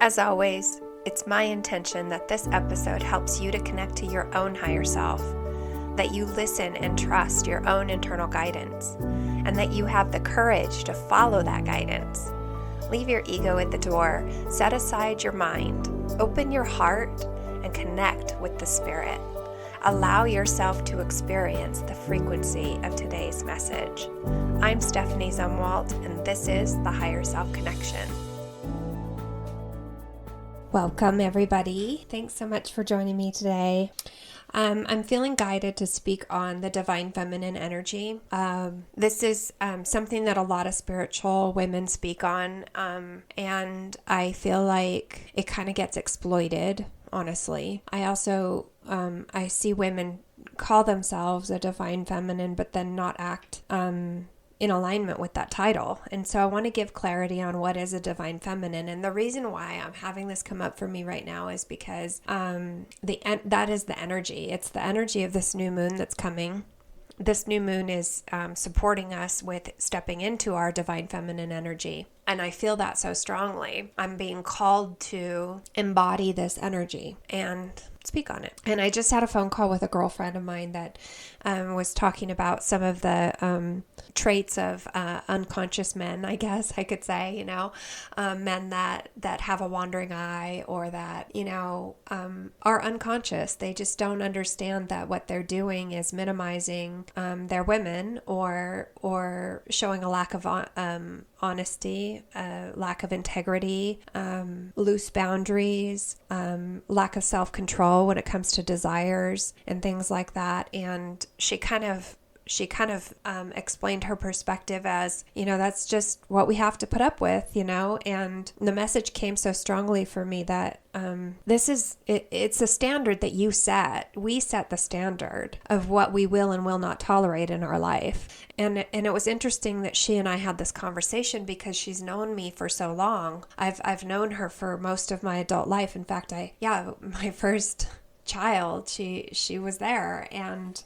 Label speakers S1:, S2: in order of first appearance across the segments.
S1: As always, it's my intention that this episode helps you to connect to your own higher self, that you listen and trust your own internal guidance, and that you have the courage to follow that guidance. Leave your ego at the door, set aside your mind, open your heart, and connect with the spirit. Allow yourself to experience the frequency of today's message. I'm Stephanie Zumwalt, and this is the Higher Self Connection. Welcome, everybody. Thanks so much for joining me today. I'm feeling guided to speak on the divine feminine energy. This is something that a lot of spiritual women speak on, and I feel like it kind of gets exploited, honestly. I also I see women call themselves a divine feminine, but then not act in alignment with that title. And so I want to give clarity on what is a divine feminine. And the reason why I'm having this come up for me right now is because that is the energy. It's the energy of this new moon that's coming. This new moon is supporting us with stepping into our divine feminine energy. And I feel that so strongly. I'm being called to embody this energy and speak on it. And I just had a phone call with a girlfriend of mine that was talking about some of the traits of unconscious men, I guess I could say, men that have a wandering eye or that, are unconscious. They just don't understand that what they're doing is minimizing their women or showing a lack of honesty, lack of integrity, loose boundaries, lack of self-control when it comes to desires and things like that. And she kind of explained her perspective as, that's just what we have to put up with, and the message came so strongly for me that it's a standard that you set. We set the standard of what we will and will not tolerate in our life. And it was interesting that she and I had this conversation because she's known me for so long. I've known her for most of my adult life. In fact, my first child, she was there, and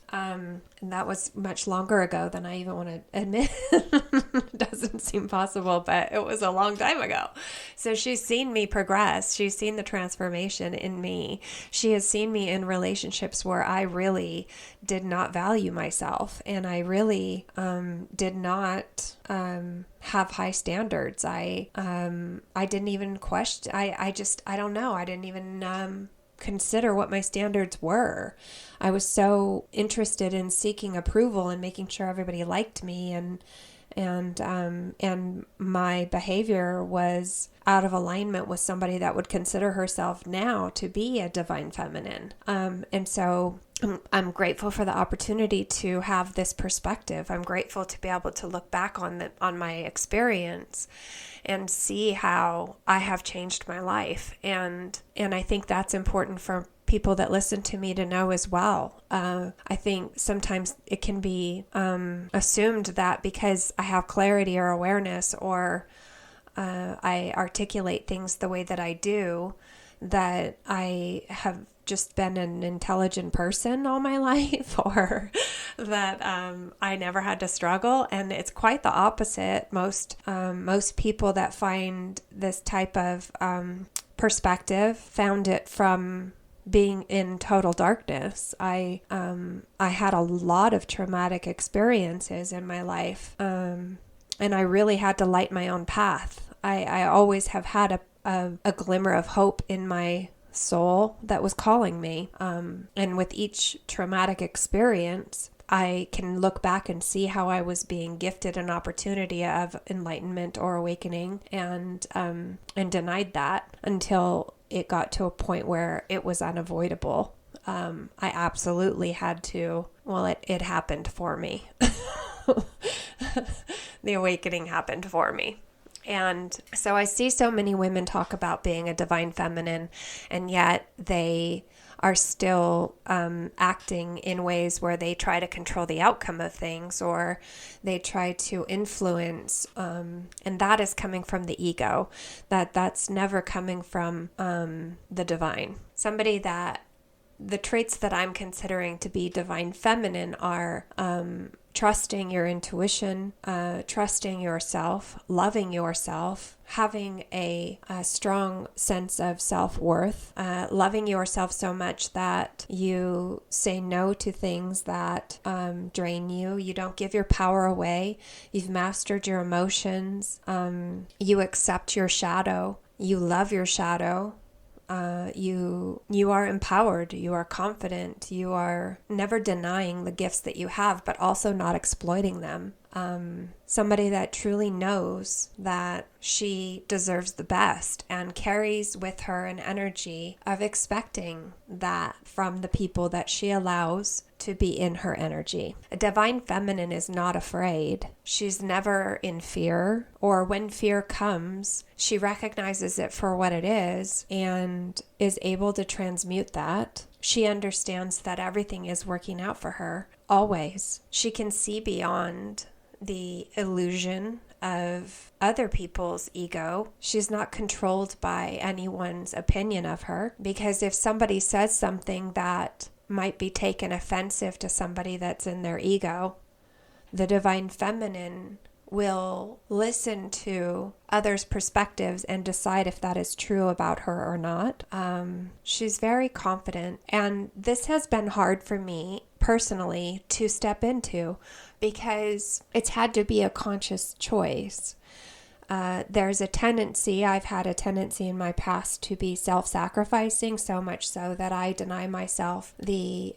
S1: that was much longer ago than I even want to admit. It doesn't seem possible, but it was a long time ago. So she's seen me progress. She's seen the transformation in me. She has seen me in relationships where I really did not value myself, and I really did not have high standards. I didn't even question. I don't know. I didn't even consider what my standards were. I was so interested in seeking approval and making sure everybody liked me, and my behavior was out of alignment with somebody that would consider herself now to be a divine feminine. And so I'm grateful for the opportunity to have this perspective. I'm grateful to be able to look back on my experience and see how I have changed my life. And I think that's important for people that listen to me to know as well. I think sometimes it can be assumed that because I have clarity or awareness, or I articulate things the way that I do, that I have just been an intelligent person all my life, or that I never had to struggle. And it's quite the opposite. Most people that find this type of perspective found it from being in total darkness. I had a lot of traumatic experiences in my life, and I really had to light my own path. I always have had a glimmer of hope in my soul that was calling me. And with each traumatic experience, I can look back and see how I was being gifted an opportunity of enlightenment or awakening, and denied that until it got to a point where it was unavoidable. I absolutely had to, it happened for me. The awakening happened for me. And so I see so many women talk about being a divine feminine, and yet they are still acting in ways where they try to control the outcome of things, or they try to influence, and that is coming from the ego. That's never coming from the divine. Somebody that the traits that I'm considering to be divine feminine are trusting your intuition, trusting yourself, loving yourself, having a strong sense of self-worth, loving yourself so much that you say no to things that drain you. You don't give your power away. You've mastered your emotions. You accept your shadow. You love your shadow. You are empowered, you are confident, you are never denying the gifts that you have, but also not exploiting them. Somebody that truly knows that she deserves the best and carries with her an energy of expecting that from the people that she allows to be in her energy. A divine feminine is not afraid. She's never in fear, or when fear comes, she recognizes it for what it is and is able to transmute that. She understands that everything is working out for her, always. She can see beyond the illusion of other people's ego. She's not controlled by anyone's opinion of her, because if somebody says something that might be taken offensive to somebody that's in their ego, the divine feminine will listen to others' perspectives and decide if that is true about her or not. She's very confident, and this has been hard for me personally to step into, because it's had to be a conscious choice. There's a tendency, I've had a tendency in my past to be self-sacrificing, so much so that I deny myself the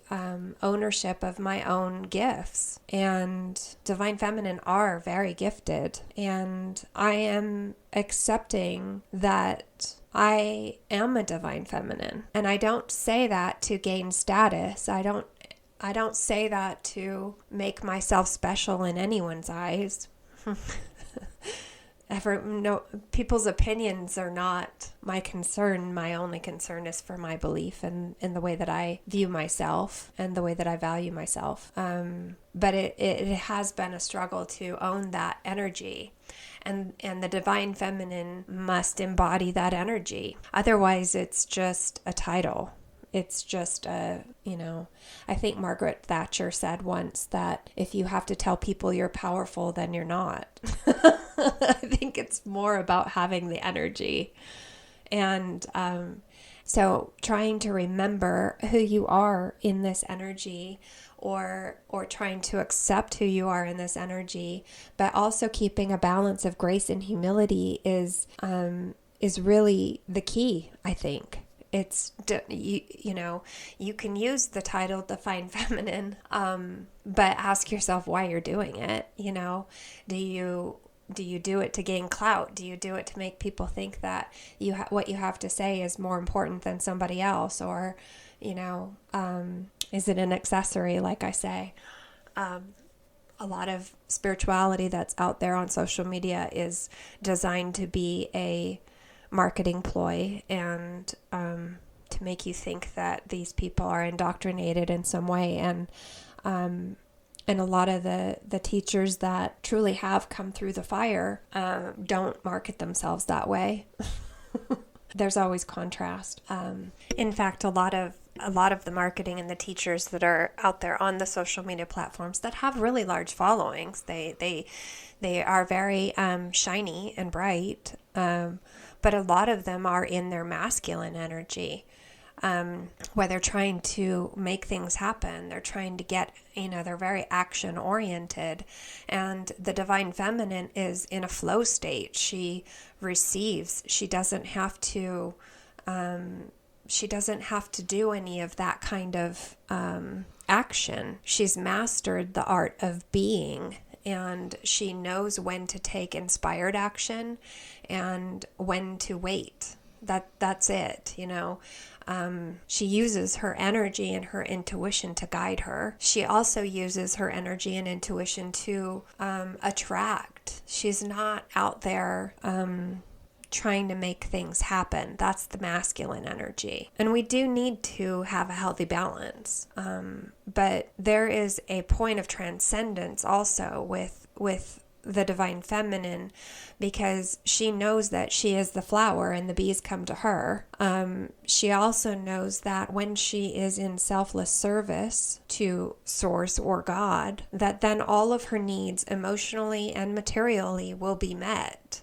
S1: ownership of my own gifts. And divine feminine are very gifted, and I am accepting that I am a divine feminine. And I don't say that to gain status. I don't say that to make myself special in anyone's eyes. People's opinions are not my concern. My only concern is for my belief and in the way that I view myself and the way that I value myself. But it has been a struggle to own that energy. And the divine feminine must embody that energy. Otherwise, it's just a title. It's just I think Margaret Thatcher said once that if you have to tell people you're powerful, then you're not. I think it's more about having the energy. And so trying to remember who you are in this energy, or trying to accept who you are in this energy, but also keeping a balance of grace and humility is really the key, I think. It's, you can use the title Divine Feminine, but ask yourself why you're doing it. Do you do it to gain clout? Do you do it to make people think that what you have to say is more important than somebody else? Or, is it an accessory, like I say? A lot of spirituality that's out there on social media is designed to be a marketing ploy and to make you think that these people are indoctrinated in some way. And a lot of the teachers that truly have come through the fire don't market themselves that way. There's always contrast. In fact, a lot of the marketing and the teachers that are out there on the social media platforms that have really large followings, they are very shiny and bright, but a lot of them are in their masculine energy, where they're trying to make things happen. They're trying to get, they're very action oriented, and the divine feminine is in a flow state. She receives. She doesn't have to do any of that kind of action. She's mastered the art of being, and she knows when to take inspired action and when to wait. That's it, She uses her energy and her intuition to guide her. She also uses her energy and intuition to attract. She's not out there trying to make things happen. That's the masculine energy. And we do need to have a healthy balance. But there is a point of transcendence also with the divine feminine because she knows that she is the flower and the bees come to her. She also knows that when she is in selfless service to Source or God, that then all of her needs emotionally and materially will be met.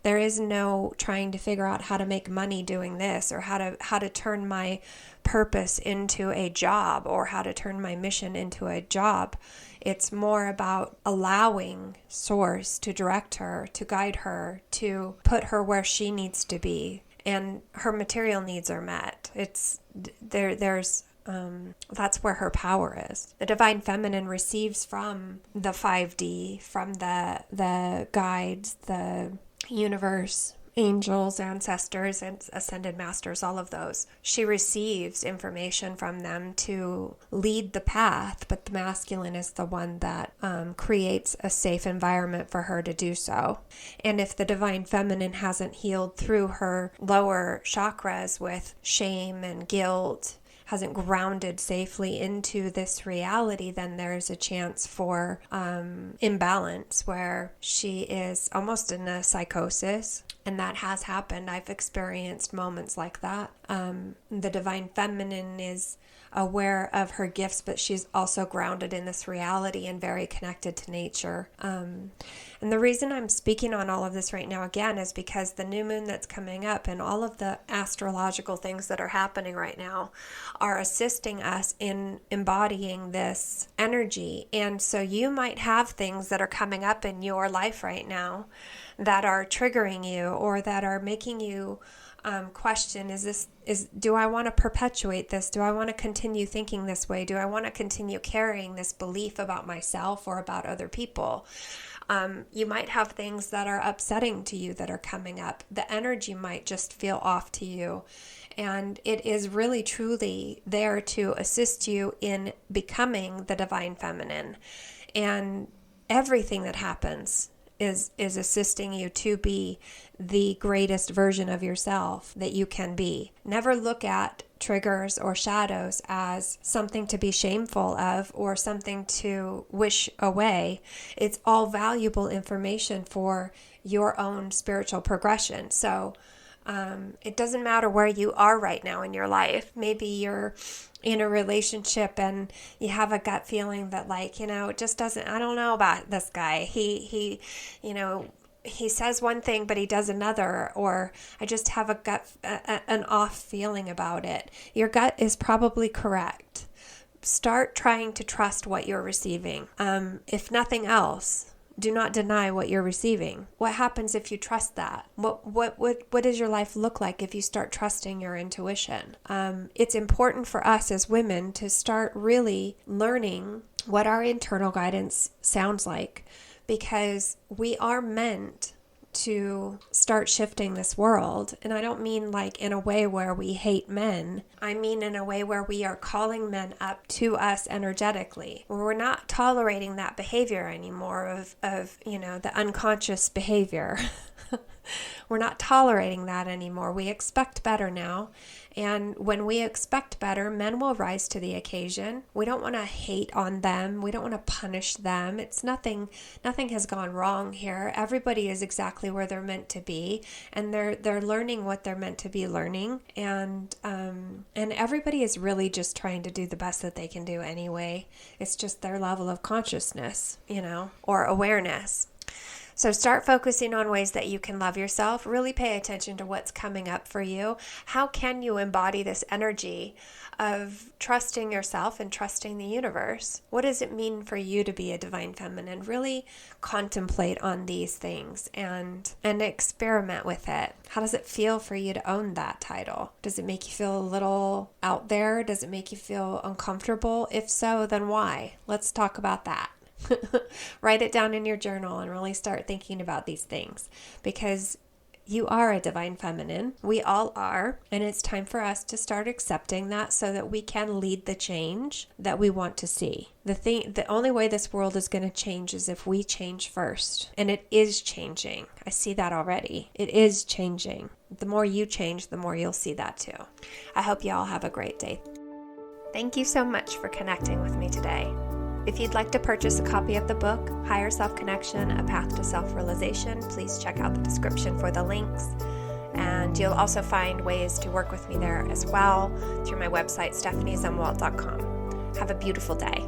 S1: There is no trying to figure out how to make money doing this, or how to turn my purpose into a job, or how to turn my mission into a job. It's more about allowing Source to direct her, to guide her, to put her where she needs to be, and her material needs are met. That's where her power is. The divine feminine receives from the 5D, from the guides, the universe, angels, ancestors, and ascended masters, all of those. She receives information from them to lead the path, but the masculine is the one that creates a safe environment for her to do so. And if the divine feminine hasn't healed through her lower chakras with shame and guilt, hasn't grounded safely into this reality, then there's a chance for imbalance where she is almost in a psychosis. And that has happened. I've experienced moments like that. The divine feminine is aware of her gifts, but she's also grounded in this reality and very connected to nature. And the reason I'm speaking on all of this right now again is because the new moon that's coming up and all of the astrological things that are happening right now are assisting us in embodying this energy. And so you might have things that are coming up in your life right now that are triggering you, or that are making you question, do I want to perpetuate this? Do I want to continue thinking this way? Do I want to continue carrying this belief about myself or about other people? You might have things that are upsetting to you that are coming up. The energy might just feel off to you. And it is really truly there to assist you in becoming the divine feminine. And everything that happens is assisting you to be the greatest version of yourself that you can be. Never look at triggers or shadows as something to be shameful of or something to wish away. It's all valuable information for your own spiritual progression. So it doesn't matter where you are right now in your life. Maybe you're in a relationship and you have a gut feeling that, like, it just doesn't, I don't know about this guy. He says one thing, but he does another, or I just have an off feeling about it. Your gut is probably correct. Start trying to trust what you're receiving. If nothing else, do not deny what you're receiving. What happens if you trust that? What does your life look like if you start trusting your intuition? It's important for us as women to start really learning what our internal guidance sounds like, because we are meant to start shifting this world. And I don't mean like in a way where we hate men. I mean in a way where we are calling men up to us energetically, where we're not tolerating that behavior anymore of the unconscious behavior. We're not tolerating that anymore. We expect better now. And when we expect better, men will rise to the occasion. We don't want to hate on them. We don't want to punish them. It's nothing has gone wrong here. Everybody is exactly where they're meant to be, and they're learning what they're meant to be learning. And everybody is really just trying to do the best that they can do anyway. It's just their level of consciousness, or awareness. So start focusing on ways that you can love yourself. Really pay attention to what's coming up for you. How can you embody this energy of trusting yourself and trusting the universe? What does it mean for you to be a divine feminine? Really contemplate on these things and experiment with it. How does it feel for you to own that title? Does it make you feel a little out there? Does it make you feel uncomfortable? If so, then why? Let's talk about that. Write it down in your journal and really start thinking about these things, because you are a divine feminine. We all are. And it's time for us to start accepting that so that we can lead the change that we want to see. The only way this world is going to change is if we change first. And it is changing. I see that already. It is changing. The more you change, the more you'll see that too. I hope you all have a great day. Thank you so much for connecting with me today. If you'd like to purchase a copy of the book, Higher Self-Connection, A Path to Self-Realization, please check out the description for the links. And you'll also find ways to work with me there as well through my website, stephaniezumwalt.com. Have a beautiful day.